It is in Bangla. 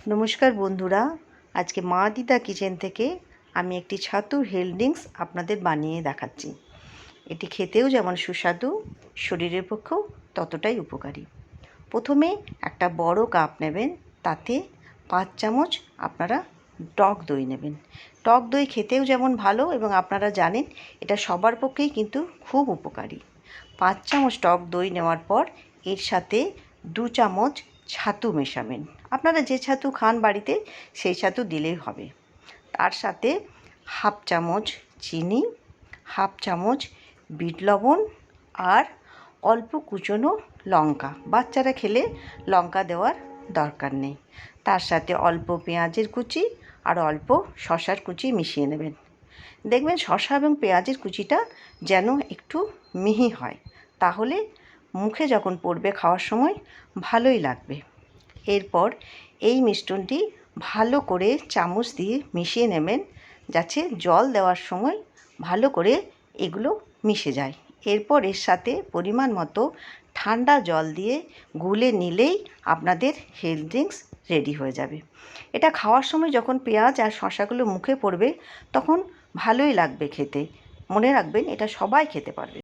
নমস্কার বন্ধুরা, আজকে মা দিদা কিচেন থেকে আমি একটি ছাতুর হেলথ ড্রিঙ্কস আপনাদের বানিয়ে দেখাচ্ছি। এটি খেতেও যেমন সুস্বাদু, শরীরের পক্ষেও ততটাই উপকারী। প্রথমে একটা বড় কাপ নেবেন, তাতে 5 চামচ আপনারা টক দই নেবেন। টক দই খেতেও যেমন ভালো এবং আপনারা জানেন এটা সবার পক্ষেই কিন্তু খুব উপকারী। 5 চামচ টক দই নেওয়ার পর এর সাথে 2 চামচ ছাতু মেশাবেন। আপনারা যে ছাতু খান বাড়িতে সেই ছাতু দিলেই হবে। তার সাথে হাফ চামচ চিনি, হাফ চামচ বিট লবণ আর অল্প কুচনো লঙ্কা। বাচ্চারা খেলে লঙ্কা দেওয়ার দরকার নেই। তার সাথে অল্প পেঁয়াজের কুচি আর অল্প শসার কুচি মিশিয়ে নেবেন। দেখবেন শসা এবং পেঁয়াজের কুচিটা যেন একটু মিহি হয়, তাহলে মুখে যখন পড়বে খাওয়ার সময় ভালোই লাগবে। এরপর এই মিশ্রণটি ভালো করে চামচ দিয়ে মিশিয়ে নেবেন, যাতে জল দেওয়ার সময় ভালো করে এগুলো মিশে যায়। এরপর এর সাথে পরিমাণ মতো ঠান্ডা জল দিয়ে গুলে নিলেই আপনাদের হেলথ ড্রিঙ্কস রেডি হয়ে যাবে। এটা খাওয়ার সময় যখন পেঁয়াজ আর শসাগুলো মুখে পড়বে তখন ভালোই লাগবে খেতে। মনে রাখবেন এটা সবাই খেতে পারবে।